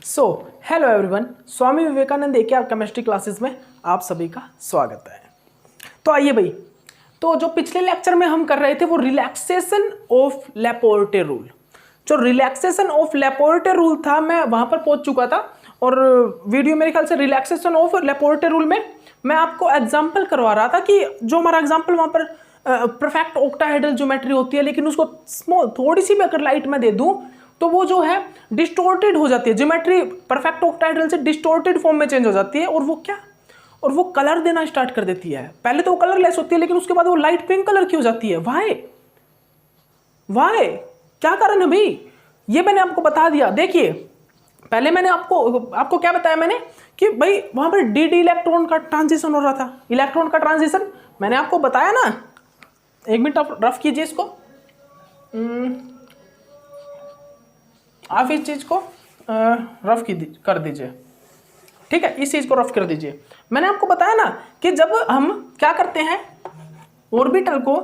So hello everyone, Swami Vivekananda AKR chemistry classes में आप सभी का स्वागत है। तो आइए भाई, तो जो पिछले लेक्चर में हम कर रहे थे वो रिलैक्सेशन ऑफ लेपोर्टे रूल। जो रिलैक्सेशन ऑफ लेपोर्टे रूल था मैं वहां पर पहुंच चुका था और वीडियो मेरे ख्याल से रिलैक्सेशन ऑफ लेपोर्टे रूल में मैं आपको एग्जाम्पल करवा रहा था कि जो हमारा एग्जाम्पल वहां पर परफेक्ट ऑक्टाहेड्रल ज्योमेट्री होती है, लेकिन उसको स्मॉल थोड़ी सी भी अगर लाइट में दे दूं तो वो जो है डिस्टोर्टेड हो जाती है। ज्योमेट्री परफेक्ट ऑक्टाहेड्रल से डिस्टोर्टेड फॉर्म में चेंज हो जाती है और वो कलर देना स्टार्ट कर देती है। पहले तो वो कलरलेस होती है, लेकिन उसके बाद वो लाइट पिंक कलर की हो जाती है। वाई क्या कारण है भाई? ये मैंने आपको बता दिया। देखिए, पहले मैंने आपको क्या बताया मैंने कि भाई वहां पर डी इलेक्ट्रॉन का ट्रांजिशन हो रहा था। इलेक्ट्रॉन का ट्रांजिशन मैंने आपको बताया ना। एक मिनट आप रफ कीजिए इसको, आप इस चीज को रफ कर दीजिए, ठीक है? इस चीज को रफ कर दीजिए। मैंने आपको बताया ना कि जब हम क्या करते हैं, ऑर्बिटल को,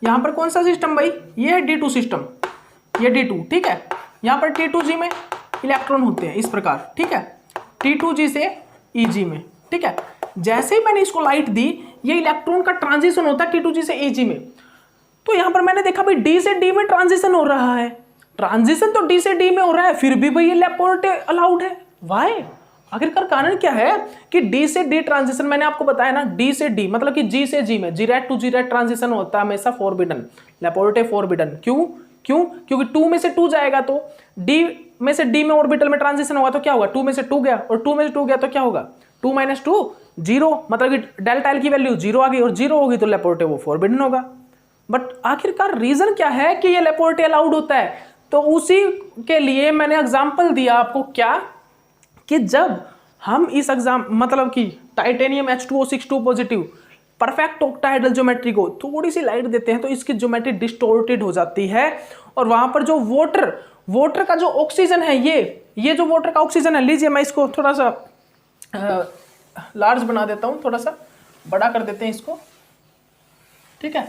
यहां पर कौन सा सिस्टम भाई, ये है D2 सिस्टम, ये D2, ठीक है? यहां पर T2G में इलेक्ट्रॉन होते हैं इस प्रकार, ठीक है? T2G से EG में, ठीक है? जैसे ही मैंने इसको लाइट दी, ये इलेक्ट्रॉन का ट्रांजिशन होता है T2G से EG में। तो यहां पर मैंने देखा भाई D से D में ट्रांजिशन हो रहा है। ट्रांजिशन तो D से D में हो रहा है, फिर भी भाई ये लेपोर्टे अलाउड है। वाई? आखिरकार कारण क्या है कि D से D ट्रांजिशन, मैंने आपको बताया ना, D से D मतलब कि G से G में जीरेट टू जीरेट ट्रांजिशन होता है हमेशा फॉरबिडन, लेपोर्टे फॉरबिडन। क्यों? क्योंकि 2 में से 2 जाएगा तो D में से D में ऑर्बिटल में ट्रांजिशन होगा तो क्या होगा, 2 में से 2 गया और 2 में से 2 गया तो क्या होगा, 2 - 2 0, मतलब कि डेल्टा एल की वैल्यू 0 आ गई और 0 होगी तो लेपोर्टे वो फॉरबिडन होगा। बट आखिरकार रीजन क्या है कि ये लेपोर्टे अलाउड होता है? तो उसी के लिए मैंने एग्जांपल दिया आपको, क्या कि जब हम इस मतलब कि titanium H2O62 positive perfect octahedral geometry को थोड़ी सी लाइट देते हैं तो इसकी ज्योमेट्री डिस्टोर्टेड हो जाती है और वहां पर जो वाटर का जो ऑक्सीजन है, ये जो वाटर का ऑक्सीजन है, लीजिए मैं इसको थोड़ा सा लार्ज बना देता हूं, थोड़ा सा बड़ा कर देते हैं इसको, ठीक है?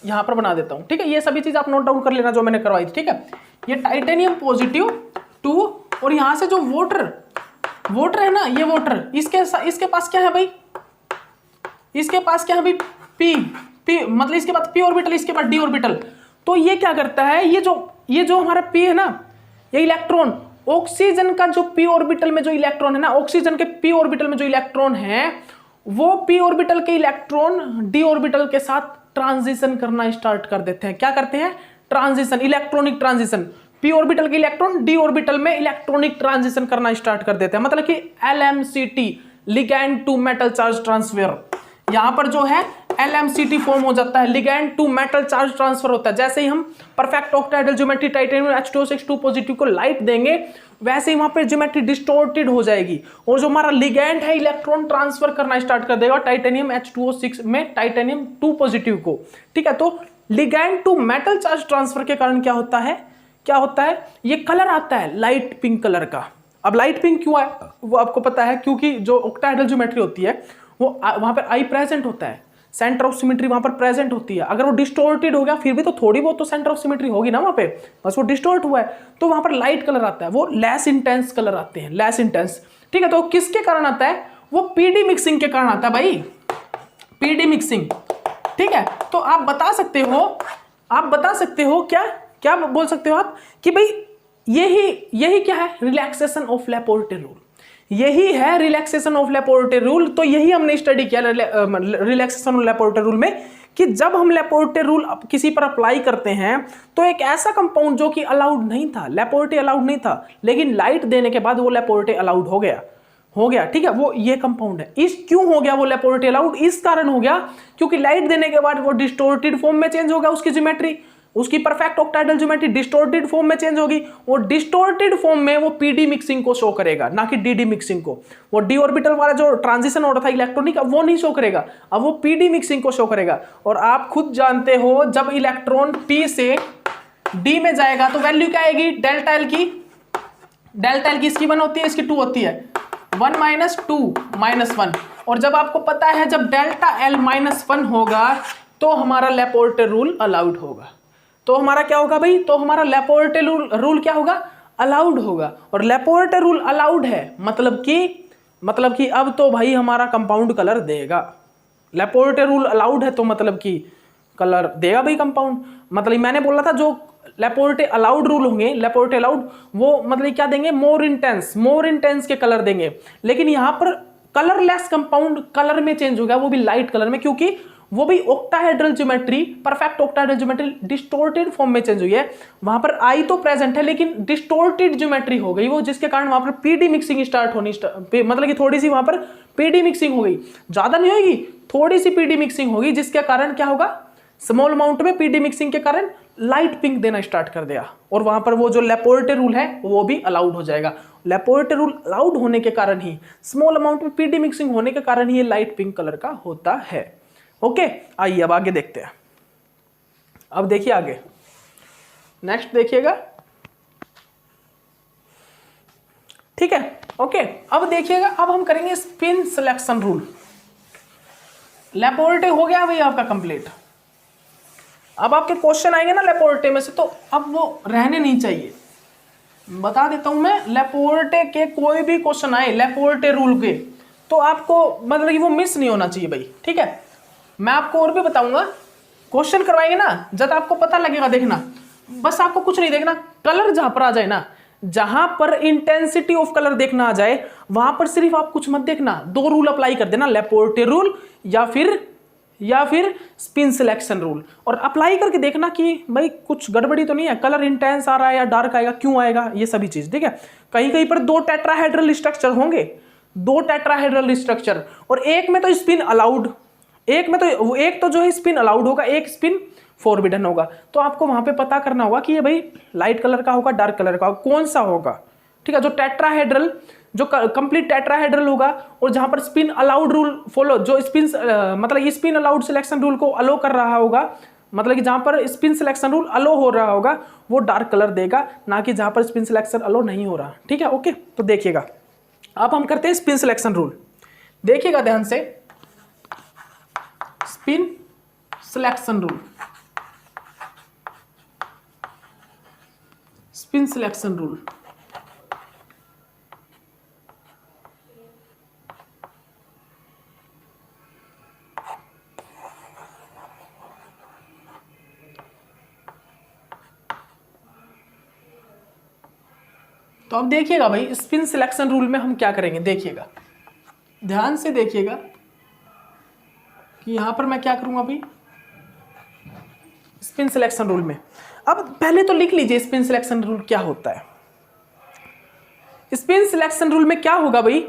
यहां पर बना देता हूं, ठीक है? ये सभी चीज आप नोट डाउन कर लेना जो मैंने करवाई थी, ठीक है? ये टाइटेनियम पॉजिटिव 2 और यहां से जो वाटर है ना, ये वाटर, इसके पास क्या है भाई, इसके पास क्या है भाई, p मतलब इसके बाद p ऑर्बिटल, इसके बाद d ऑर्बिटल। तो ये क्या करता है, ये जो हमारा p है ना, ये इलेक्ट्रॉन ऑक्सीजन का जो p ऑर्बिटल में जो इलेक्ट्रॉन है ना, ऑक्सीजन के p ऑर्बिटल में जो इलेक्ट्रॉन है, वो p ऑर्बिटल के इलेक्ट्रॉन d ऑर्बिटल के साथ ट्रांजिशन करना स्टार्ट कर देते हैं। क्या करते हैं? Transition, electronic transition. p orbital के इलेक्ट्रॉन d ऑर्बिटल में इलेक्ट्रॉनिक ट्रांजिशन करना स्टार्ट कर देते हैं, मतलब कि LMCT, ligand to metal charge transfer. यहां पर जो है LMCT फॉर्म हो जाता है, ligand to metal charge transfer होता है। जैसे ही हम perfect octahedral geometry titanium H2O62 positive को लाइट देंगे, वैसे ही वहां पर ज्योमेट्री डिस्टोर्टेड हो जाएगी और जो हमारा लिगैंड है इलेक्ट्रॉन ट्रांसफर करना स्टार्ट कर देगा टाइटेनियम H2O6 में टाइटेनियम 2 पॉजिटिव को, ठीक है? तो ligand to metal charge transfer के कारण क्या होता है, ये कलर आता है लाइट पिंक कलर का। अब लाइट पिंक क्यों है वो आपको पता है, क्योंकि जो ऑक्टाहेड्रल ज्योमेट्री होती है वो वहां पर आई प्रेजेंट होता है, सेंटर ऑफ सिमेट्री वहां पर प्रेजेंट होती है। अगर वो डिस्टोर्टेड हो गया फिर भी तो थोड़ी बहुत तो सेंटर ऑफ सिमेट्री होगी ना वहां पे, बस वो डिस्टोर्ट हुआ है तो वहां पर लाइट कलर आता है, वो लेस इंटेंस कलर आते हैं, लेस इंटेंस, ठीक है? तो किसके कारण आता है? वो पीडी मिक्सिंग के कारण आता है भाई, पीडी मिक्सिंग, ठीक है? तो आप बता सकते हो क्या बोल सकते हो आप कि भाई यही क्या है, रिलैक्सेशन ऑफ लेपोर्टे रूल, यही है रिलैक्सेशन ऑफ लेपोर्टे रूल। तो यही हमने स्टडी किया रिलैक्सेशन ऑफ लेपोर्टे रूल में कि जब हम लेपोर्टे रूल किसी पर अप्लाई करते हैं तो एक ऐसा कंपाउंड जो कि अलाउड नहीं था, लेपोर्टे अलाउड नहीं था, लेकिन लाइट देने के बाद वो लेपोर्टे अलाउड हो गया, ठीक है? वो ये कंपाउंड है। क्यों हो गया वो लेपोर्टे अलाउड? इस कारण हो गया क्योंकि लाइट देने के बाद वो डिस्टोर्टेड फॉर्म में चेंज हो गया, उसकी ज्योमेट्री, उसकी perfect octahedral geometry distorted form में चेंज होगी और डिस्टोर्टेड फॉर्म में वो पीडी मिक्सिंग को शो करेगा, ना कि डीडी मिक्सिंग को। वो डी ऑर्बिटल वाला जो ट्रांजिशन हो रहा था इलेक्ट्रॉनिक, अब वो नहीं शो करेगा, अब वो पीडी मिक्सिंग को शो करेगा। और आप खुद जानते हो जब इलेक्ट्रॉन p से d में जाएगा तो वैल्यू क्या आएगी, डेल्टा एल की इसकी 1 होती है, इसकी 2 होती है, 1 - 2 -1। और जब आपको पता है जब डेल्टा एल -1 होगा तो हमारा लेपोर्टे रूल अलाउड होगा। तो हमारा क्या होगा भाई, तो हमारा लेपोर्टे रूल क्या होगा, अलाउड होगा। और लेपोर्टे रूल अलाउड है, मतलब कि अब तो भाई हमारा कंपाउंड कलर देगा। लेपोर्टे रूल अलाउड है तो मतलब कि कलर देगा भाई कंपाउंड। मतलब मैंने बोला था जो लेपोर्टे अलाउड रूल होंगे, लेपोर्टे अलाउड, वो मतलब क्या देंगे, मोर इंटेंस के कलर देंगे। लेकिन यहां पर कलरलेस कंपाउंड कलर में चेंज हो गया, वो भी लाइट कलर में, क्योंकि वो भी octahedral geometry, perfect octahedral geometry distorted form में चेंज हुई है। वहां पर आई तो प्रेजेंट है लेकिन डिस्टोर्टेड ज्योमेट्री हो गई वो, जिसके कारण वहां पर पीडी मिक्सिंग स्टार्ट होनी, मतलब कि थोड़ी सी वहां पर पीडी मिक्सिंग हो गई, ज्यादा नहीं होगी, थोड़ी सी पीडी मिक्सिंग होगी, जिसके कारण क्या होगा, स्मॉल अमाउंट में पीडी मिक्सिंग के कारण लाइट पिंक देना स्टार्ट कर दिया। और वहां पर वो जो लेपोर्टे रूल है वो भी अलाउड हो जाएगा। लेपोर्टे रूल अलाउड होने के कारण ही, स्मॉल अमाउंट में पीडी मिक्सिंग होने के कारण ही ये लाइट पिंक कलर का होता है। ओके, आइए अब आगे देखते हैं। अब देखिए आगे, नेक्स्ट देखिएगा, ठीक है। ओके, अब देखिएगा, अब हम करेंगे स्पिन सिलेक्शन रूल। लेपोर्टे हो गया भाई आपका कंप्लीट। अब आपके क्वेश्चन आएंगे ना लेपोर्टे में से, तो अब वो रहने नहीं चाहिए, बता देता हूं मैं। लेपोर्टे के कोई भी क्वेश्चन आए लेपोर्टे रूल के, तो आपको मतलब कि वो मिस नहीं होना चाहिए भाई, ठीक है। मैं आपको और भी बताऊंगा, क्वेश्चन करवाएंगे ना, जब आपको पता लगेगा, देखना बस आपको कुछ नहीं देखना, कलर जहां पर आ जाए ना, जहां पर इंटेंसिटी ऑफ कलर देखना आ जाए, वहां पर सिर्फ आप कुछ मत देखना, दो रूल अप्लाई कर देना, लेपोर्टे रूल या फिर स्पिन सिलेक्शन रूल, और अप्लाई करके देखना कि भाई कुछ गड़बड़ी तो नहीं है, कलर इंटेंस आ रहा है या डार्क आएगा, क्यों आएगा, ये सभी चीज, ठीक है। कहीं कहीं पर दो टेट्राहेड्रल स्ट्रक्चर होंगे, दो टेट्राहेड्रल स्ट्रक्चर, और एक में तो स्पिन अलाउड, एक तो जो है स्पिन अलाउड होगा, एक स्पिन फॉरबिडन होगा। तो आपको वहां पे पता करना होगा कि ये भाई लाइट कलर का होगा, डार्क कलर का होगा, कौन सा होगा, ठीक है। जो टेट्राहेड्रल, जो कंप्लीट टेट्राहेड्रल होगा, और जहां पर स्पिन अलाउड रूल फॉलो, जो स्पिन मतलब स्पिन अलाउड सिलेक्शन रूल को अलो कर रहा होगा, मतलब कि जहां पर स्पिन सिलेक्शन रूल अलो हो रहा होगा, वो डार्क कलर देगा, ना कि जहां पर स्पिन सिलेक्शन अलो नहीं हो रहा, ठीक है। ओके, तो देखिएगा, अब हम करते हैं स्पिन सिलेक्शन रूल। देखिएगा ध्यान से, spin selection rule, spin selection rule, तो अब देखिएगा भाई, स्पिन सिलेक्शन रूल में हम क्या करेंगे, देखिएगा ध्यान से, देखिएगा कि यहां पर मैं क्या करूंगा भाई, स्पिन सिलेक्शन रूल में। अब पहले तो लिख लीजिए स्पिन सिलेक्शन रूल क्या होता है। स्पिन सिलेक्शन रूल में क्या होगा भाई,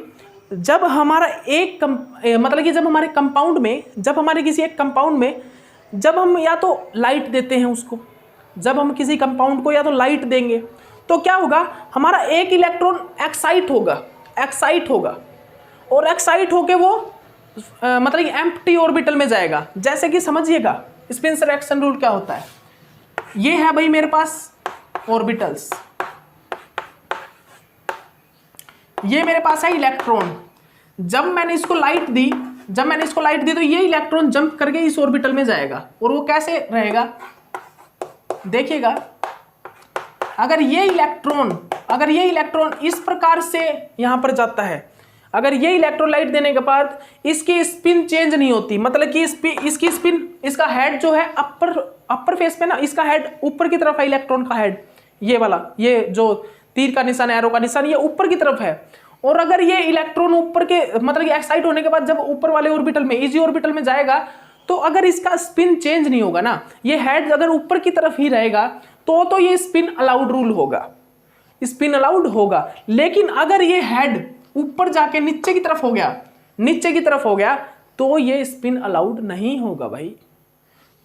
जब हमारा मतलब कि जब हमारे कंपाउंड में, जब हमारे किसी एक कंपाउंड में, जब हम या तो लाइट देते हैं उसको, जब हम किसी कंपाउंड को या तो लाइट देंगे, तो क्या होगा, हमारा एक इलेक्ट्रॉन एक्साइट होगा, और एक्साइट होके वो मतलब कि एम्प्टी ऑर्बिटल में जाएगा। जैसे कि समझिएगा स्पिन सिलेक्शन रूल क्या होता है, ये है भाई मेरे पास ऑर्बिटल्स, ये मेरे पास है इलेक्ट्रॉन। जब मैंने इसको लाइट दी तो ये इलेक्ट्रॉन जंप करके इस ऑर्बिटल में जाएगा, और वो कैसे रहेगा, देखिएगा, अगर ये इलेक्ट्रॉन इस प्रकार से यहां पर जाता है, अगर ये इलेक्ट्रोलाइट देने के बाद इसकी स्पिन चेंज नहीं होती, मतलब कि इसकी स्पिन, इसका हेड जो है अपर फेस पे ना, इसका हेड ऊपर की तरफ है, इलेक्ट्रॉन का हेड ये वाला, ये जो तीर का निशान, एरो का निशान, ये ऊपर की तरफ है। और अगर ये इलेक्ट्रॉन ऊपर के मतलब कि एक्साइट होने के बाद जब ऊपर वाले ऑर्बिटल में, इजी ऑर्बिटल में जाएगा, तो अगर इसका स्पिन चेंज नहीं होगा ना, ये हेड अगर ऊपर की तरफ ही रहेगा, तो ये स्पिन अलाउड रूल होगा, स्पिन अलाउड होगा। लेकिन अगर ये हेड ऊपर जाके नीचे की तरफ हो गया, तो ये स्पिन अलाउड नहीं होगा भाई,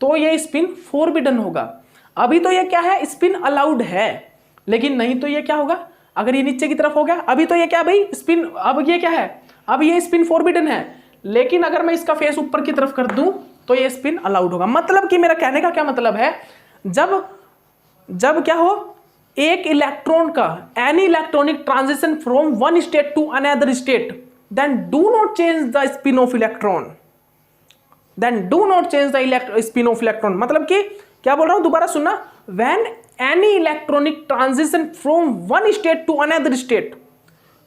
तो ये स्पिन फॉरबिडन होगा। अभी तो ये क्या है, स्पिन अलाउड है, लेकिन नहीं तो ये क्या होगा, अगर ये नीचे की तरफ हो गया, अभी तो ये क्या भाई स्पिन, अब ये क्या है, अब ये स्पिन फॉरबिडन है। लेकिन अगर मैं इसका फेस ऊपर की तरफ कर दूं तो ये स्पिन अलाउड होगा। मतलब कि मेरा कहने का क्या मतलब है, जब क्या हो, एक इलेक्ट्रॉन का any electronic transition from one state to another state, then do not change the spin of electron, मतलब कि क्या बोल रहा हूं, दोबारा सुनना, when any electronic transition from one state to another state,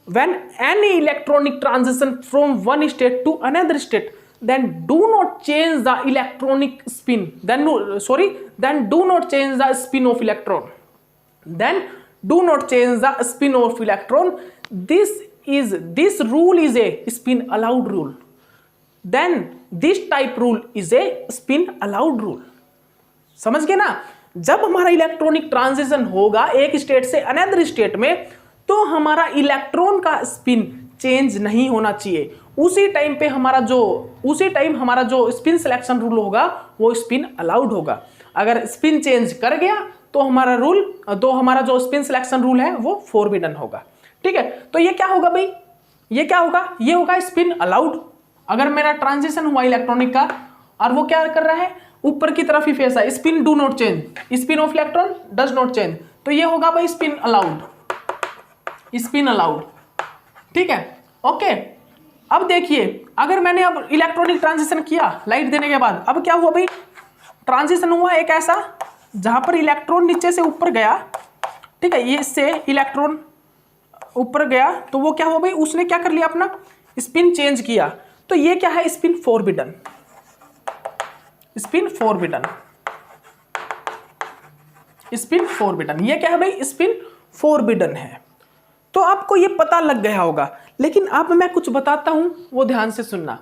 when any electronic transition from one state to another state, then do not change the electronic spin, then do not change the spin of electron, then do not change the spin of electron. This rule is a spin allowed rule. Then this type rule is a spin allowed rule. समझ गए ना? जब हमारा electronic transition होगा एक state से another state में, तो हमारा इलेक्ट्रॉन का स्पिन चेंज नहीं होना चाहिए। उसी टाइम हमारा जो स्पिन सिलेक्शन रूल होगा वो स्पिन अलाउड होगा। अगर स्पिन चेंज कर गया तो हमारा जो स्पिन सिलेक्शन रूल है वो फॉरबिडन होगा। ठीक है, तो ये क्या होगा भाई? ये क्या होगा? ये होगा स्पिन अलाउड। अगर मेरा ट्रांजिशन हुआ इलेक्ट्रॉनिक का और वो क्या कर रहा है, ऊपर की तरफ ही फेस है, spin do not change, spin of electron does not change, तो ये होगा भाई स्पिन अलाउड, स्पिन अलाउड। ठीक है, ओके। अब देखिए, अगर मैंने अब इलेक्ट्रॉनिक ट्रांजिशन किया लाइट देने के बाद, अब क्या हुआ भाई? ट्रांजिशन हुआ एक ऐसा जहां पर इलेक्ट्रॉन नीचे से ऊपर गया। ठीक है, ये से इलेक्ट्रॉन ऊपर गया तो वो क्या हुआ भाई? उसने क्या कर लिया? अपना स्पिन चेंज किया। तो ये क्या है? Spin forbidden, spin forbidden, spin forbidden. ये क्या है भाई? स्पिन फॉरबिडन है। तो आपको ये पता लग गया होगा, लेकिन अब मैं कुछ बताता हूं, वो ध्यान से सुनना।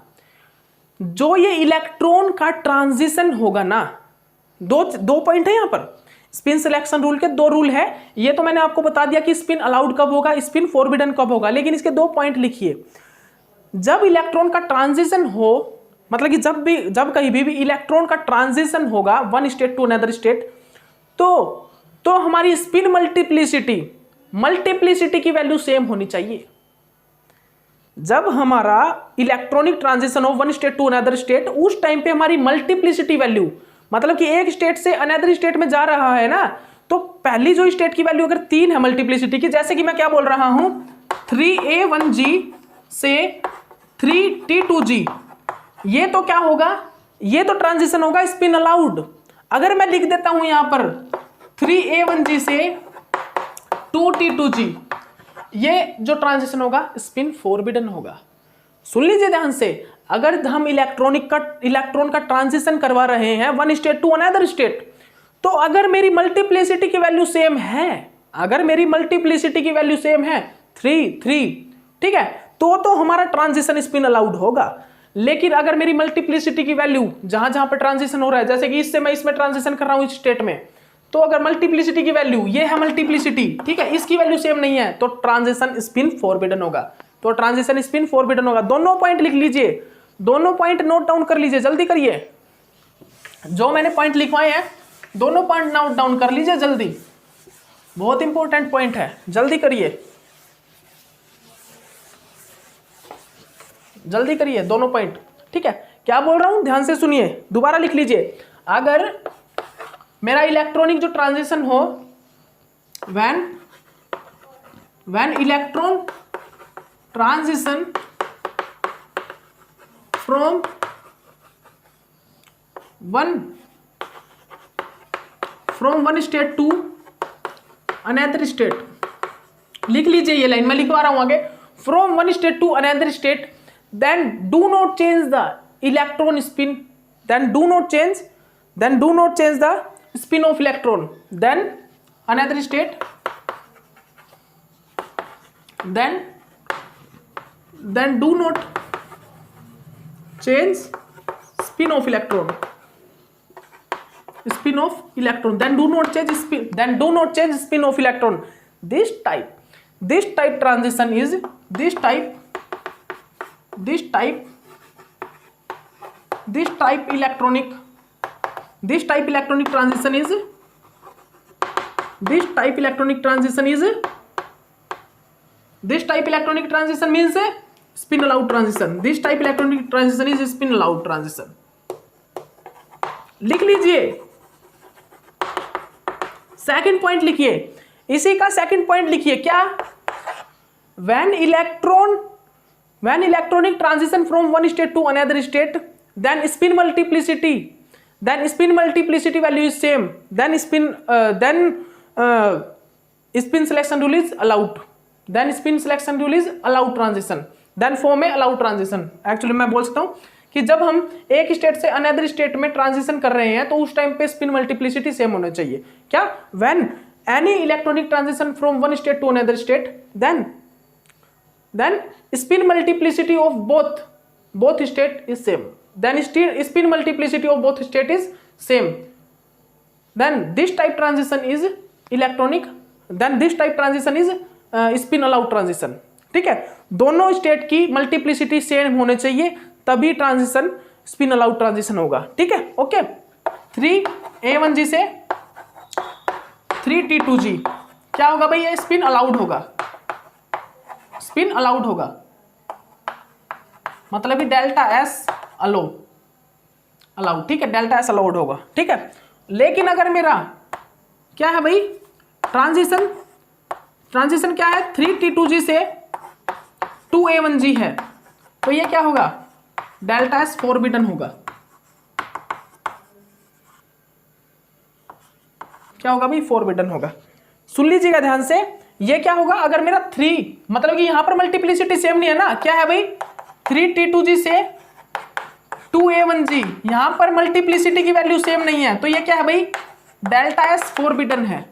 जो ये इलेक्ट्रॉन का ट्रांजिशन होगा ना, दो पॉइंट है यहां पर। स्पिन सिलेक्शन रूल के दो रूल है। ये तो मैंने आपको बता दिया कि स्पिन अलाउड कब होगा, स्पिन फॉरबिडन कब होगा, लेकिन इसके दो पॉइंट लिखिए। जब इलेक्ट्रॉन का ट्रांजिशन हो, मतलब कि जब कहीं भी इलेक्ट्रॉन का ट्रांजिशन होगा one state to another state, तो हमारी स्पिन मल्टीप्लिसिटी की वैल्यू सेम होनी चाहिए। जब हमारा इलेक्ट्रॉनिक ट्रांजिशन हो one state to another state, उस टाइम पे हमारी मल्टीप्लिसिटी वैल्यू, मतलब कि एक स्टेट से अनदर स्टेट में जा रहा है ना, तो पहली जो स्टेट की वैल्यू अगर 3 है मल्टीप्लिसिटी की, जैसे कि मैं क्या बोल रहा हूं, 3a1g से 3t2g, ये तो क्या होगा? ये तो ट्रांजिशन होगा स्पिन अलाउड। अगर मैं लिख देता हूं यहां पर 3a1g से 2t2g, ये जो ट्रांजिशन होगा स्पिन फॉरबिडन होगा। सुन लीजिए ध्यान से, अगर हम इलेक्ट्रॉन का ट्रांजिशन करवा रहे हैं one state to another state, तो अगर मेरी मल्टीप्लिसिटी की वैल्यू सेम है, थ्री, ठीक है, तो हमारा ट्रांजिशन स्पिन अलाउड होगा। लेकिन अगर मेरी मल्टीप्लिसिटी की वैल्यू जहां पर ट्रांजिशन हो रहा है, जैसे कि इससे मैं इसमें ट्रांजिशन कर रहा हूं इस स्टेट में, तो अगर मल्टीप्लिसिटी की वैल्यू, ये है मल्टीप्लिसिटी, ठीक है, इसकी वैल्यू सेम नहीं है, तो ट्रांजिशन स्पिन फॉरबिडन होगा। दोनों पॉइंट लिख लीजिए, दोनों पॉइंट नोट डाउन कर लीजिए, जल्दी करिए। जो मैंने पॉइंट लिखवाए हैं दोनों पॉइंट नोट डाउन कर लीजिए जल्दी, बहुत इंपॉर्टेंट पॉइंट है, जल्दी करिए, जल्दी करिए दोनों पॉइंट। ठीक है, क्या बोल रहा हूं ध्यान से सुनिए, दोबारा लिख लीजिए। अगर मेरा इलेक्ट्रॉनिक जो ट्रांजिशन हो, when electron transition from one state to another state, लिख लीजिए ये लाइन, मैं लिखवा रहा हूं आगे। From one state to another state, then do not change the electron spin, then do not change the spin of electron, then another state, then do not change spin of electron, then do not change spin of electron. This type transition is this type electronic transition is means spin allowed transition. This type electronic transition is spin allowed transition. लिख लीजिए, second point लिखिए, इसी का second point लिखिए, क्या? when electronic transition from one state to another state, then spin multiplicity then spin multiplicity value is same, then spin selection rule is allowed, then spin selection rule is allowed transition, then form a allowed transition। Actually मैं बोल सकता हूँ कि जब हम एक state से another state में ट्रांजिशन कर रहे हैं तो उस टाइम पे स्पिन मल्टीप्लिसिटी सेम होना चाहिए। क्या? When any electronic transition from one state to another state, then spin multiplicity of both state is same, then spin multiplicity of both state is same, then this type transition is electronic, then this type transition is spin allowed transition। ठीक है, दोनों state की multiplicity same होने चाहिए तभी transition spin allowed transition होगा। ठीक है, ओके। 3A1G से 3T2G क्या होगा भाई? ये स्पिन अलाउड होगा, स्पिन अलाउड होगा, मतलब कि डेल्टा एस अलाउड। ठीक है, डेल्टा एस अलाउड होगा। ठीक है, लेकिन अगर मेरा क्या है भाई ट्रांजिशन क्या है 3T2G से 2A1G है, तो ये क्या होगा? डेल्टा एस फॉरबिडन होगा। क्या होगा भाई? फॉरबिडन होगा। सुन लीजिएगा ध्यान से, ये क्या होगा अगर मेरा 3 मतलब कि यहां पर मल्टीप्लिसिटी सेम नहीं है ना, क्या है भाई 3T2G से 2A1G, यहां पर मल्टीप्लिसिटी की वैल्यू सेम नहीं है, तो ये क्या है भाई? डेल्टा एस फॉरबिडन है।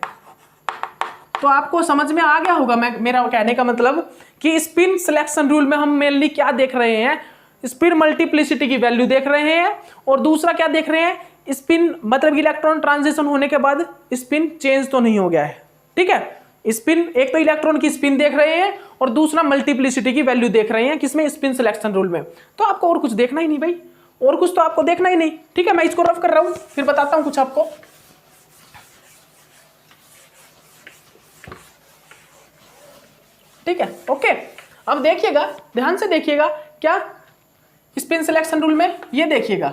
तो आपको समझ में आ गया होगा मेरा कहने का मतलब कि स्पिन सिलेक्शन रूल में हम मेनली क्या देख रहे हैं? स्पिन मल्टीप्लिसिटी की वैल्यू देख रहे हैं, और दूसरा क्या देख रहे हैं? स्पिन मतलब इलेक्ट्रॉन ट्रांजिशन होने के बाद स्पिन चेंज तो नहीं हो गया है। ठीक है, स्पिन एक तो इलेक्ट्रॉन की स्पिन देख रहे हैं और दूसरा मल्टीप्लिसिटी की वैल्यू देख रहे हैं, किसमें? स्पिन सिलेक्शन रूल में। तो आपको और कुछ देखना ही नहीं भाई, और कुछ तो आपको देखना ही नहीं। ठीक है, मैं इसको रफ कर रहा हूं, फिर बताता हूं कुछ आपको। ठीक है, ओके। अब देखिएगा, ध्यान से देखिएगा, क्या स्पिन सिलेक्शन रूल में ये देखिएगा,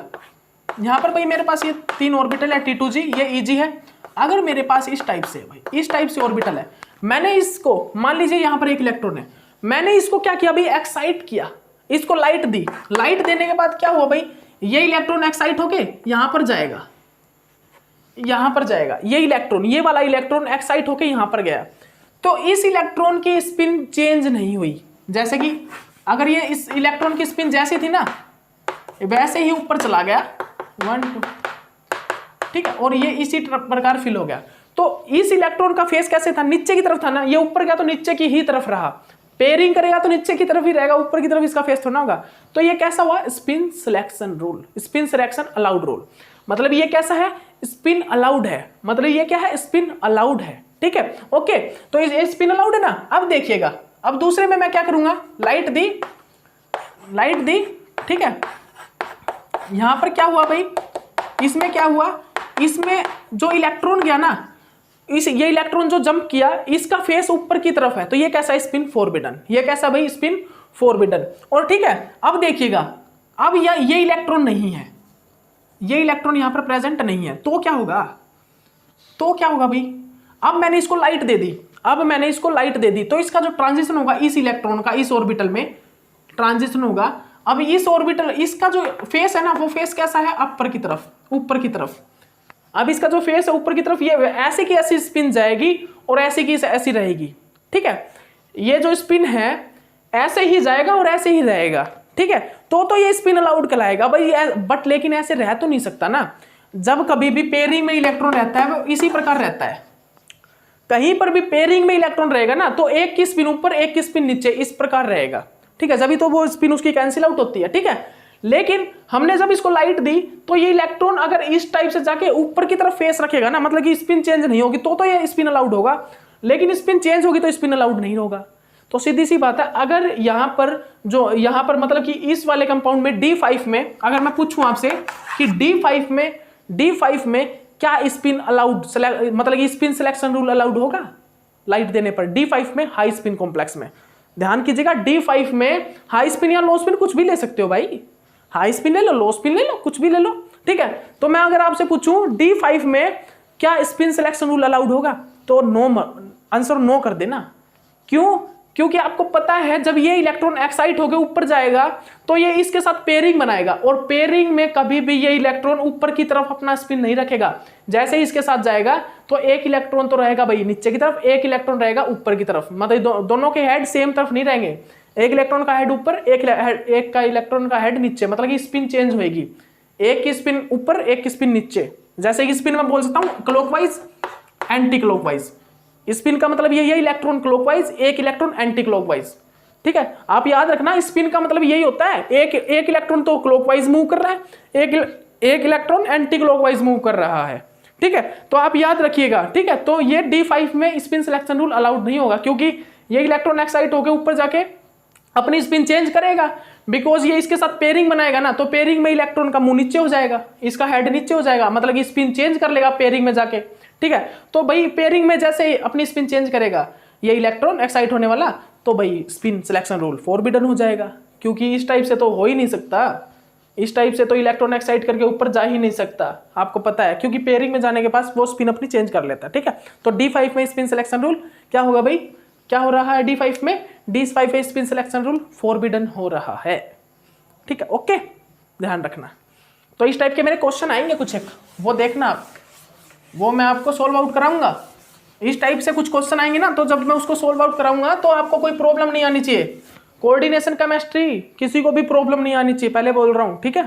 यहां पर भाई मेरे पास ये 3 ऑर्बिटल है T2G, ये EG है। अगर मेरे पास इस टाइप से भाई इस टाइप से ऑर्बिटल है, मैंने इसको मान लीजिए यहां पर एक इलेक्ट्रॉन है, मैंने इसको क्या किया भाई? एक्साइट किया, इसको लाइट दी। लाइट देने के बाद क्या हुआ भाई? ये इलेक्ट्रॉन एक्साइट होके यहां पर जाएगा, यहां पर जाएगा, ये इलेक्ट्रॉन, ये वाला इलेक्ट्रॉन एक्साइट होके यहां पर गया, तो इस इलेक्ट्रॉन की स्पिन चेंज नहीं हुई। जैसे कि अगर ये इस इलेक्ट्रॉन की स्पिन जैसी थी ना, वैसे ही ऊपर चला गया 1 2, ठीक है, और ये इसी प्रकार फिल हो गया। तो इस इलेक्ट्रॉन का फेस कैसे था? नीचे की तरफ था ना, ये ऊपर गया तो नीचे की ही तरफ रहा, पेयरिंग करेगा तो नीचे की तरफ ही रहेगा, ऊपर की तरफ इसका फेस थोड़ा होगा। तो ये कैसा हुआ? Spin selection rule, spin selection allowed rule. मतलब ये कैसा है? स्पिन अलाउड है, मतलब ये क्या है? स्पिन अलाउड है। ठीक है, ओके। तो ये स्पिन अलाउड है ना। अब देखिएगा, अब दूसरे में मैं क्या करूंगा? लाइट दी, ठीक है। यहां पर क्या हुआ भाई? इसमें क्या हुआ? इसमें जो इलेक्ट्रॉन गया ना, ये इलेक्ट्रॉन जो जंप किया, इसका फेस ऊपर की तरफ है, तो ये कैसा है? Spin forbidden. ये कैसा भाई? Spin forbidden. और ठीक है, अब देखिएगा, अब ये इलेक्ट्रॉन नहीं है, ये इलेक्ट्रॉन यहां पर प्रेजेंट नहीं है, तो क्या होगा? भाई अब मैंने इसको लाइट दे दी, तो इसका जो ट्रांजिशन होगा इस इलेक्ट्रॉन का इस ऑर्बिटल में ट्रांजिशन होगा। अब इस ऑर्बिटल, इसका जो फेस है ना, वो फेस कैसा है? ऊपर की तरफ। अब इसका जो फेस है ऊपर की तरफ, ये ऐसे की ऐसी स्पिन जाएगी और ऐसे की ऐसी रहेगी। ठीक है, ये जो स्पिन है ऐसे ही जाएगा और ऐसे ही रहेगा। ठीक है, तो ये स्पिन अलाउड कहलाएगा भाई। बट लेकिन ऐसे रह तो नहीं सकता ना, जब कभी भी पेयरिंग में इलेक्ट्रॉन रहता है वो इसी प्रकार रहता है। कहीं पर भी पेयरिंग में इलेक्ट्रॉन रहेगा ना, तो एक की स्पिन ऊपर एक की स्पिन नीचे, इस प्रकार रहेगा। ठीक है, जब तो वो स्पिन उसकी कैंसिल आउट होती है। ठीक है, लेकिन हमने जब इसको लाइट दी, तो ये इलेक्ट्रॉन अगर इस टाइप से जाके ऊपर की तरफ फेस रखेगा ना, मतलब कि स्पिन चेंज नहीं होगी, तो ये स्पिन अलाउड होगा। लेकिन स्पिन चेंज होगी तो स्पिन अलाउड नहीं होगा। तो सीधी सी बात है, अगर यहाँ पर मतलब कि इस वाले कंपाउंड में D5 में अगर मैं पूछूं आपसे कि D5 में क्या स्पिन अलाउड, मतलब कि स्पिन सिलेक्शन रूल अलाउड होगा लाइट देने पर? D5 में हाई स्पिन कॉम्प्लेक्स में, ध्यान कीजिएगा, D5 में हाई स्पिन या लो स्पिन कुछ भी ले सकते हो भाई, हाई स्पिन ले लो, लो स्पिन ले लो, कुछ भी ले लो। ठीक है, तो मैं अगर आपसे पूछूं D5 में क्या स्पिन सिलेक्शन रूल अलाउड होगा, तो नो, आंसर नो कर देना। क्यों? क्योंकि आपको पता है जब ये इलेक्ट्रॉन एक्साइट होकर ऊपर जाएगा तो ये इसके साथ पेयरिंग बनाएगा, और पेयरिंग में कभी भी ये इलेक्ट्रॉन ऊपर की तरफ अपना स्पिन नहीं रखेगा। जैसे ही इसके साथ जाएगा तो एक इलेक्ट्रॉन तो रहेगा भाई नीचे की तरफ, एक इलेक्ट्रॉन रहेगा ऊपर की तरफ, मतलब दोनों के हेड सेम तरफ नहीं रहेंगे, एक इलेक्ट्रॉन का हेड ऊपर, एक का इलेक्ट्रॉन का हेड नीचे, मतलब कि स्पिन चेंज होगी, एक की स्पिन ऊपर एक की स्पिन नीचे। जैसे कि स्पिन में बोल सकता हूं क्लॉकवाइज एंटी क्लॉकवाइज, स्पिन का मतलब यही है इलेक्ट्रॉन क्लॉकवाइज, एक इलेक्ट्रॉन एंटी क्लॉकवाइज। ठीक है, आप याद रखना स्पिन का मतलब यही होता है, एक इलेक्ट्रॉन तो क्लॉकवाइज मूव कर रहा है, एक इलेक्ट्रॉन एंटी क्लॉकवाइज मूव कर रहा है। ठीक है, तो आप याद रखिएगा। ठीक है, तो ये D5 में स्पिन सिलेक्शन रूल अलाउड नहीं होगा, क्योंकि ये इलेक्ट्रॉन एक्साइट होकर ऊपर जाके अपनी स्पिन चेंज करेगा, बिकॉज ये इसके साथ पेयरिंग बनाएगा ना, तो पेयरिंग में इलेक्ट्रॉन का मुंह नीचे हो जाएगा, इसका हेड नीचे हो जाएगा, मतलब कि स्पिन चेंज कर लेगा पेयरिंग में जाके। ठीक है, तो भाई पेयरिंग में जैसे अपनी स्पिन चेंज करेगा ये इलेक्ट्रॉन एक्साइट होने वाला, तो भाई स्पिन सिलेक्शन रूल फॉरबिडन हो जाएगा, क्योंकि इस टाइप से तो हो ही नहीं सकता, इस टाइप से तो इलेक्ट्रॉन एक्साइट करके ऊपर जा ही नहीं सकता, आपको पता है, क्योंकि पेयरिंग में जाने के पास वो स्पिन अपनी चेंज कर लेता है। ठीक है, तो D5 में स्पिन सिलेक्शन रूल क्या होगा भाई, क्या हो रहा है D5 में, D5 में स्पिन सिलेक्शन रूल फॉरबिडन हो रहा है। ठीक है, ओके, ध्यान रखना। तो इस टाइप के मेरे क्वेश्चन आएंगे कुछ एक, वो देखना आप, वो मैं आपको सोल्व आउट कराऊंगा। इस टाइप से कुछ क्वेश्चन आएंगे ना, तो जब मैं उसको सोल्व आउट कराऊंगा तो आपको कोई प्रॉब्लम नहीं आनी चाहिए, कोऑर्डिनेशन केमिस्ट्री किसी को भी प्रॉब्लम नहीं आनी चाहिए, पहले बोल रहा हूं। ठीक है,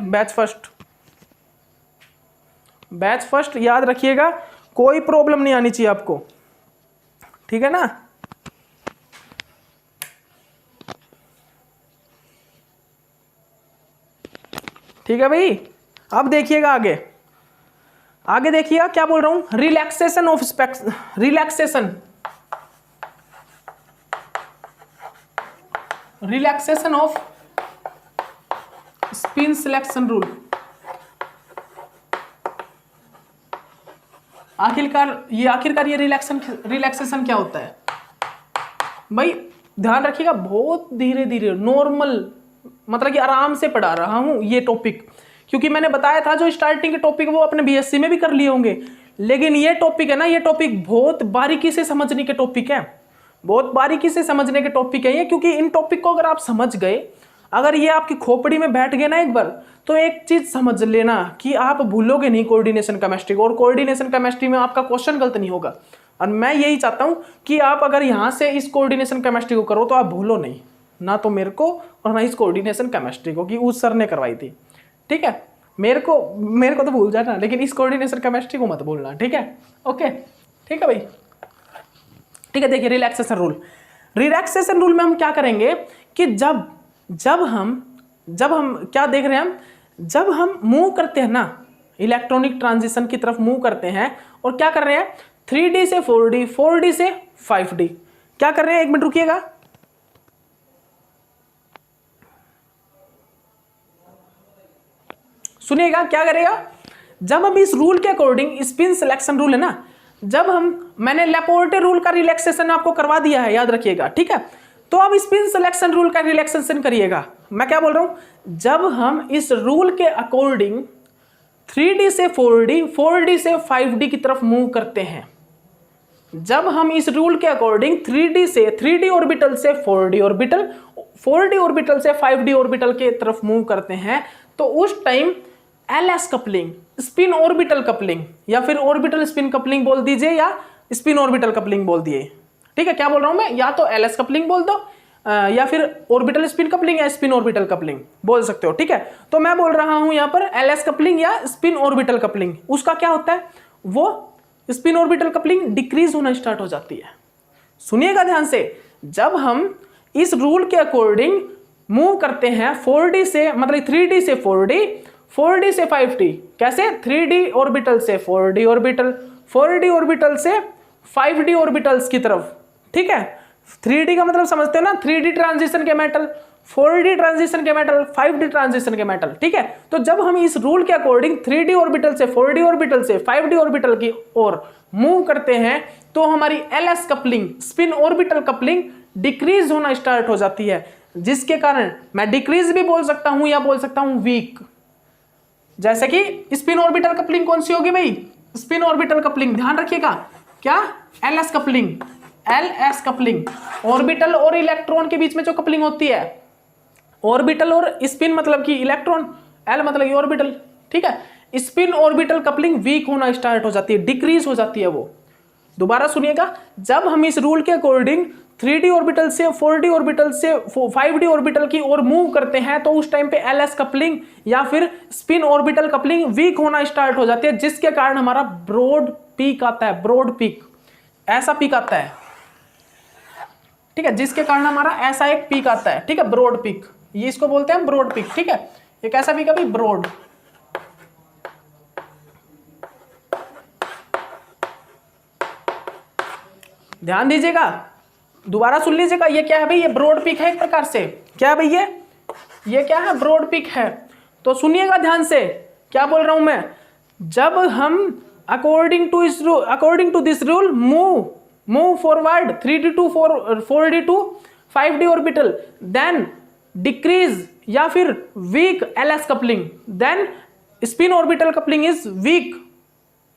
बैच फर्स्ट याद रखिएगा, कोई प्रॉब्लम नहीं आनी चाहिए आपको। ठीक है ना, ठीक है भाई। अब देखिएगा आगे देखिएगा क्या बोल रहा हूं, relaxation of relaxation off spin selection rule. आखिरकार ये रिलैक्सेशन क्या होता है भाई, ध्यान रखिएगा, बहुत धीरे धीरे नॉर्मल, मतलब कि आराम से पढ़ा रहा हूं ये टॉपिक, क्योंकि मैंने बताया था जो स्टार्टिंग के टॉपिक वो अपने BSc में भी कर लिए होंगे, लेकिन ये टॉपिक है ना, ये टॉपिक बहुत बारीकी से समझने के टॉपिक है, बहुत बारीकी से समझने के टॉपिक है ये, क्योंकि इन टॉपिक को अगर आप समझ गए, अगर ये आपकी खोपड़ी में बैठ गए ना एक बार, तो एक चीज समझ लेना कि आप भूलोगे नहीं कोऑर्डिनेशन केमिस्ट्री को, और कोऑर्डिनेशन केमिस्ट्री में आपका क्वेश्चन गलत नहीं होगा। और मैं यही चाहता हूं कि आप अगर यहां से इस कोऑर्डिनेशन केमिस्ट्री को करो तो आप भूलो नहीं, ना तो मेरे को और ना इस कोऑर्डिनेशन केमिस्ट्री को, कि उस सर ने करवाई थी। ठीक है, मेरे को तो भूल जाना, लेकिन इस कोऑर्डिनेशन केमिस्ट्री को मत भूलना। ठीक है, ओके, ठीक है भाई। ठीक है, देखिए रिलैक्सेशन रूल में हम क्या करेंगे कि जब हम क्या देख रहे हैं, हम जब हम मूव करते हैं ना, इलेक्ट्रॉनिक ट्रांजिशन की तरफ मूव करते हैं, और क्या कर रहे हैं 3D से 4D, 4D से 5D, क्या कर रहे हैं, एक मिनट रुकिएगा, सुनिएगा क्या करेगा। जब हम इस रूल के अकॉर्डिंग, स्पिन सिलेक्शन रूल है ना, मैंने लेपोर्टे रूल का रिलैक्सेशन आपको करवा दिया है, याद रखिएगा। ठीक है, तो अब स्पिन सिलेक्शन रूल का रिलैक्सेशन करिएगा। मैं क्या बोल रहा हूं, जब हम इस रूल के अकॉर्डिंग 3D से 4D, 4D से 5D की तरफ मूव करते हैं, जब हम इस रूल के अकॉर्डिंग 3D ऑर्बिटल से 4D ऑर्बिटल, 4D ऑर्बिटल से 5D ऑर्बिटल के तरफ मूव करते हैं, तो उस time LS coupling, spin orbital coupling, या फिर ऑर्बिटल स्पिन कपलिंग बोल दीजिए, या स्पिन ऑर्बिटल कपलिंग बोल दिए। ठीक है, क्या बोल रहा हूं मैं, या तो LS कपलिंग बोल दो, या फिर ऑर्बिटल स्पिन कपलिंग या स्पिन ऑर्बिटल कपलिंग बोल सकते हो। ठीक है, तो मैं बोल रहा हूं यहां पर LS कपलिंग या स्पिन ऑर्बिटल कपलिंग। उसका क्या होता है, वो स्पिन ऑर्बिटल कपलिंग डिक्रीज होना स्टार्ट हो जाती है। सुनिएगा ध्यान से, जब हम इस रूल के अकॉर्डिंग मूव करते हैं 4D से, मतलब 3D से 4D, 4D से 5D, कैसे 3D ऑर्बिटल से 4D ऑर्बिटल, 4D ऑर्बिटल से 5D ऑर्बिटल्स की तरफ। ठीक है, 3D का मतलब समझते हो ना, 3D ट्रांजिशन के मेटल, 4D ट्रांजिशन के मेटल, 5D ट्रांजिशन के मेटल। ठीक है, तो जब हम इस रूल के अकॉर्डिंग 3D ऑर्बिटल से 4D ऑर्बिटल से 5D ऑर्बिटल की ओर मूव करते हैं, तो हमारी LS coupling, spin orbital coupling decrease होना स्टार्ट हो जाती है, जिसके कारण मैं डिक्रीज भी बोल सकता हूं या बोल सकता हूं वीक। जैसे कि स्पिन ऑर्बिटल कपलिंग कौन सी होगी भाई, स्पिन ऑर्बिटल कपलिंग, ध्यान रखिएगा, क्या LS coupling, LS coupling, orbital और इलेक्ट्रॉन के बीच में जो कपलिंग होती है, ऑर्बिटल और स्पिन मतलब कि इलेक्ट्रॉन, L मतलब कि ऑर्बिटल, ठीक है, स्पिन ऑर्बिटल कपलिंग वीक होना स्टार्ट हो जाती है, डिक्रीज हो जाती है वो। दोबारा सुनिएगा, जब हम इस रूल के अकॉर्डिंग 3D ऑर्बिटल से 4D ऑर्बिटल से 5D ऑर्बिटल की ओर मूव करते हैं तो उस टाइम पे LS कपलिंग या फिर स्पिन ऑर्बिटल कपलिंग वीक होना स्टार्ट हो जाती है, जिसके कारण हमारा ब्रॉड पीक आता है, ब्रॉड पीक, ऐसा पीक आता है, ठीक है, जिसके कारण हमारा ऐसा एक पीक आता है, ठीक है, ब्रॉड पीक, ये इसको बोलते हैं ब्रॉड पीक, ठीक है, ये कैसा पीक है भाई, ब्रॉड। ध्यान दीजिएगा, दोबारा सुन लीजिएगा, ये क्या है भाई, ये ब्रॉड पीक है एक प्रकार से, क्या है भाई ये क्या है, ब्रॉड पीक है। तो सुनिएगा ध्यान से, क्या बोल रहा हूं मैं, जब हम according to this rule move forward 3D to 4D to 5D orbital, then decrease या फिर weak LS coupling, then spin orbital coupling is weak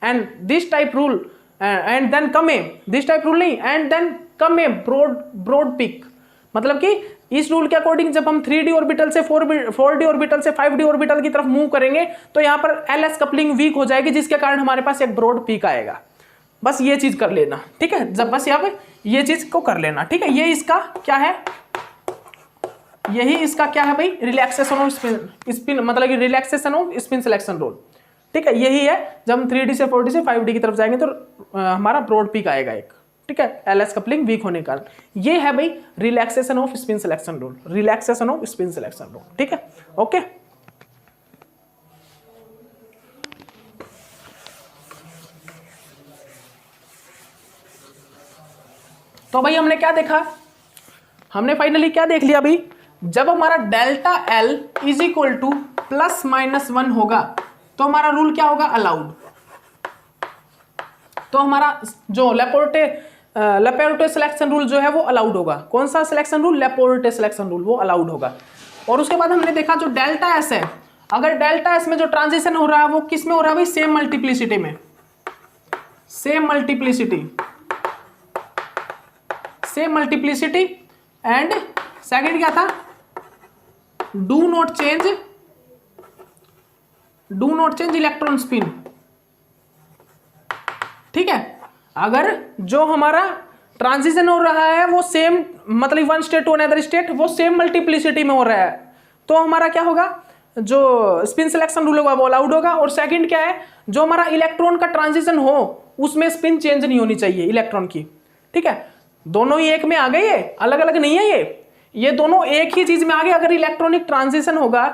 and this type rule and then come a, this type rule नहीं, and then come a broad peak, मतलब कि इस rule के according जब हम 3D orbital से 4D ऑर्बिटल से 5D orbital की तरफ मूव करेंगे तो यहां पर LS कपलिंग वीक हो जाएगी, जिसके कारण हमारे पास एक ब्रॉड पीक आएगा। बस ये चीज कर लेना, ठीक है, जब बस यहाँ पे ये चीज को कर लेना, ठीक है, ये इसका क्या है, यही इसका क्या है भाई, रिलैक्सेशन ऑफ स्पिन मतलब कि relaxation off spin selection rule, ठीक है, यही है, जब हम 3D से 4D से 5D की तरफ जाएंगे तो हमारा ब्रॉड पीक आएगा एक, ठीक है, LS कपलिंग वीक होने के कारण। ये है भाई relaxation off spin selection rule, relaxation off spin selection rule, ठीक है, ओके। तो भाई हमने क्या देखा, हमने फाइनली क्या देख लिया भाई, जब हमारा delta L is equal to ±1 होगा तो हमारा रूल क्या होगा, अलाउड। तो हमारा जो लेपोर्टे सिलेक्शन रूल जो है वो अलाउड होगा। कौन सा सिलेक्शन रूल, लेपोर्टे सिलेक्शन रूल, वो अलाउड होगा। और उसके बाद हमने देखा जो डेल्टा S है, अगर डेल्टा S में जो ट्रांजिशन हो रहा है वो किस में हो रहा है भाई, सेम मल्टीप्लिसिटी में, सेम मल्टीप्लिसिटी एंड सेकंड क्या था, do not change electron spin, ठीक है, अगर जो हमारा ट्रांजिशन हो रहा है वो सेम मतलब one state to another state वो सेम मल्टीप्लिसिटी में हो रहा है तो हमारा क्या होगा, जो स्पिन सिलेक्शन रूल होगा वो अलाउड होगा। और सेकंड क्या है, जो हमारा इलेक्ट्रॉन का ट्रांजिशन हो उसमें स्पिन चेंज नहीं होनी चाहिए इलेक्ट्रॉन की, ठीक है, दोनों ही एक में आ गए, ये अलग अलग नहीं है, ये दोनों एक ही चीज में आ गए। अगर इलेक्ट्रॉनिक ट्रांजिशन होगा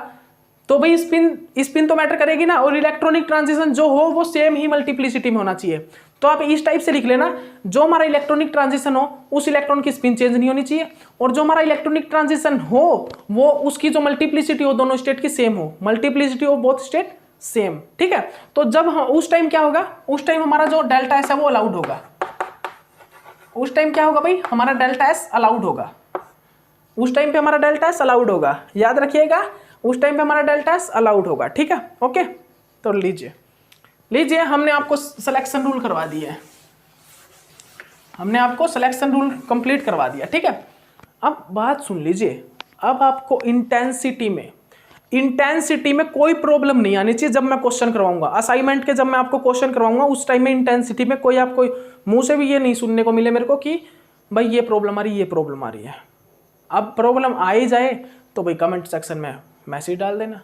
तो भाई स्पिन तो मैटर करेगी ना, और इलेक्ट्रॉनिक ट्रांजिशन जो हो वो सेम ही मल्टीप्लिसिटी में होना चाहिए। तो आप इस टाइप से लिख लेना, जो हमारा इलेक्ट्रॉनिक ट्रांजिशन हो उस इलेक्ट्रॉन की स्पिन चेंज नहीं होनी चाहिए, और जो हमारा इलेक्ट्रॉनिक ट्रांजिशन हो वो उसकी जो मल्टीप्लिसिटी हो दोनों स्टेट की सेम हो, multiplicity of both state same, ठीक है। तो जब उस टाइम क्या होगा, उस टाइम हमारा जो डेल्टा एस है वो अलाउड होगा, उस टाइम क्या होगा भाई, हमारा डेल्टा एस अलाउड होगा, उस टाइम पे हमारा डेल्टा एस अलाउड होगा, याद रखिएगा, उस टाइम पे हमारा डेल्टा एस अलाउड होगा, ठीक है, ओके। तो लीजिए हमने आपको सिलेक्शन रूल करवा दिया है, हमने आपको सिलेक्शन रूल कंप्लीट करवा दिया, ठीक है। अब बात सुन लीजिए, अब आपको इंटेंसिटी में कोई प्रॉब्लम नहीं आनी चाहिए जब मैं क्वेश्चन करवाऊंगा, असाइनमेंट के जब मैं आपको क्वेश्चन करवाऊंगा उस टाइम में इंटेंसिटी में कोई आपको मुंह से भी ये नहीं सुनने को मिले मेरे को कि भाई ये प्रॉब्लम आ रही है। अब प्रॉब्लम आ ही जाए तो भाई कमेंट सेक्शन में मैसेज डाल देना,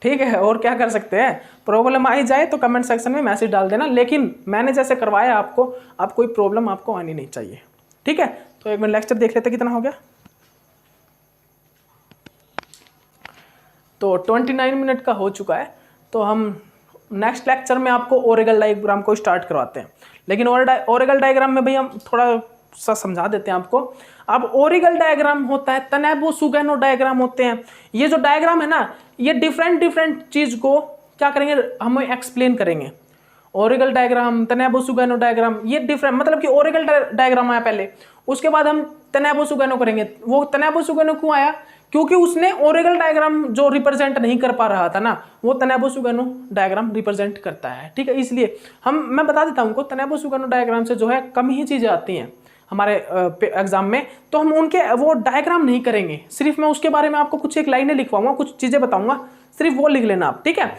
ठीक है, और क्या कर सकते हैं, प्रॉब्लम आ ही जाए तो कमेंट सेक्शन में मैसेज डाल देना, लेकिन मैंने जैसे करवाया आपको, अब कोई प्रॉब्लम आपको आनी नहीं चाहिए, ठीक है। तो एक मिनट लेक्चर देख लेते कितना हो गया, तो 29 मिनट का हो चुका है। तो हम नेक्स्ट लेक्चर में आपको ओरेगल डायग्राम को स्टार्ट करवाते हैं, लेकिन ओरेगल डायग्राम में भाई हम थोड़ा सा समझा देते हैं आपको। अब ओरेगल डायग्राम होता है, तनेबो-सुगैनो डायग्राम होते हैं, ये जो डायग्राम है ना ये डिफरेंट चीज को क्या करेंगे, हम एक्सप्लेन करेंगे। ओरेगल डायग्राम, तनेबो-सुगैनो डायग्राम, ये डिफरेंट मतलब कि ओरेगल डायग्राम आया पहले, उसके बाद हम तनेबो-सुगैनो करेंगे। वो तनेबो-सुगैनो क्यों आया, क्योंकि उसने ओरेगल डायग्राम जो रिप्रेजेंट नहीं कर पा रहा था ना, वो तनेबो-सुगैनो डायग्राम रिप्रेजेंट करता है, ठीक है। इसलिए मैं बता देता हूँ उनको, तनेबो-सुगैनो डायग्राम से जो है कम ही चीजें आती हैं, हमारे एग्जाम में, तो हम उनके वो डायग्राम नहीं करेंगे, सिर्फ मैं उसके बारे में आपको कुछ एक लाइनें लिखवाऊंगा, कुछ चीजें बताऊंगा, सिर्फ वो लिख लेना आप, ठीक है।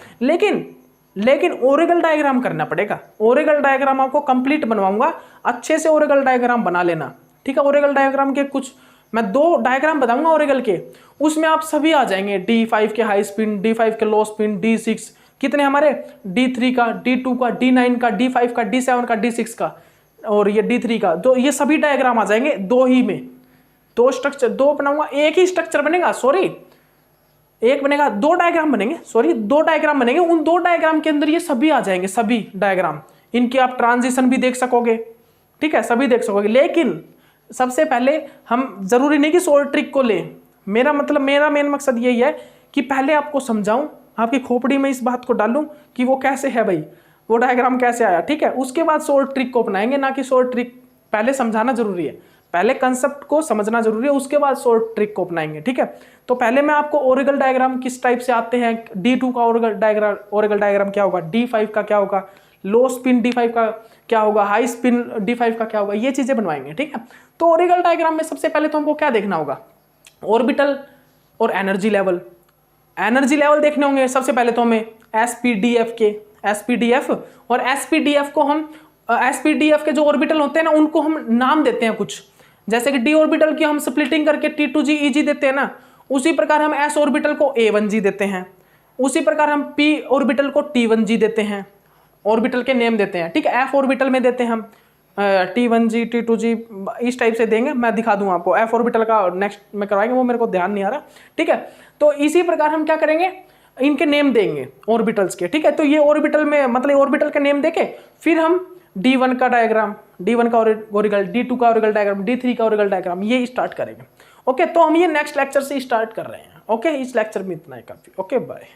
लेकिन ओरेगल डायग्राम करना पड़ेगा, ओरेगल डायग्राम आपको कंप्लीट बनवाऊंगा, अच्छे से ओरेगल डायग्राम बना लेना, ठीक है। ओरेगल डायग्राम के कुछ मैं 2 डायग्राम बताऊंगा ओरेगल के, उसमें आप सभी आ जाएंगे, D5 के हाई स्पिन, D5 के लो स्पिन, D6 कितने हमारे, D3 का, D2 का, D9 का, D5 का, D7 का, D6 का और ये D3 का, तो ये सभी डायग्राम आ जाएंगे 2 ही में, 2 स्ट्रक्चर, 2 बनाऊंगा, एक ही स्ट्रक्चर बनेगा, सॉरी एक बनेगा, 2 डायग्राम बनेंगे, सॉरी 2 डायग्राम बनेंगे, उन 2 डायग्राम के अंदर ये सभी आ जाएंगे, सभी डायग्राम, इनके आप ट्रांजिशन भी देख सकोगे, ठीक है, सभी देख सकोगे। लेकिन सबसे पहले हम जरूरी नहीं कि शॉर्ट ट्रिक को ले, मेरा मतलब, मेरा मेन मकसद यही है कि पहले आपको समझाऊं, आपकी खोपड़ी में इस बात को डालूं कि वो कैसे है भाई, वो डायग्राम कैसे आया, ठीक है। उसके बाद शॉर्ट ट्रिक को अपनाएंगे, ना कि शॉर्ट ट्रिक पहले समझाना जरूरी है, पहले कंसेप्ट को समझना जरूरी है, उसके बाद शॉर्ट ट्रिक को अपनाएंगे, ठीक है। तो पहले मैं आपको ओरेगल डायग्राम किस टाइप से आते हैं, D2 का ओरेगल डायग्राम क्या होगा, D5 का क्या होगा, लो स्पिन D5 का क्या होगा, हाई स्पिन D5 का क्या होगा, ये चीजें बनवाएंगे, ठीक है। तो ओरेगल डायग्राम में सबसे पहले तो हमको क्या देखना होगा, ऑर्बिटल और एनर्जी लेवल, एनर्जी लेवल देखने होंगे सबसे पहले तो हमें SPDF के, SPDF और SPDF को हम SPDF के जो ऑर्बिटल होते हैं ना, उनको हम नाम देते हैं कुछ, जैसे कि D ऑर्बिटल की हम स्प्लिटिंग करके T2G EG देते हैं ना, उसी प्रकार हम S ऑर्बिटल को A1G देते हैं, उसी प्रकार हम P ऑर्बिटल को T1G देते हैं, ऑर्बिटल के नेम देते हैं, ठीक है। F ऑर्बिटल में देते हैं हम T1G T2G, इस टाइप से देंगे, मैं दिखा दूंगा आपको, F ऑर्बिटल का नेक्स्ट में करवाएंगे, वो मेरे को ध्यान नहीं आ रहा, ठीक है। तो इसी प्रकार हम क्या करेंगे, इनके नेम देंगे ऑर्बिटल्स के, ठीक है। तो ये ऑर्बिटल में मतलब ऑर्बिटल के नेम देके फिर हम D1 का डायग्राम, D1 का ओरिगल, D2 का ओरिगल डायग्राम, D3 का ओरिगल डायग्राम, ये स्टार्ट करेंगे, ओके। तो हम ये नेक्स्ट लेक्चर से स्टार्ट कर रहे हैं, ओके। इस लेक्चर में इतना ही काफी, ओके बाय।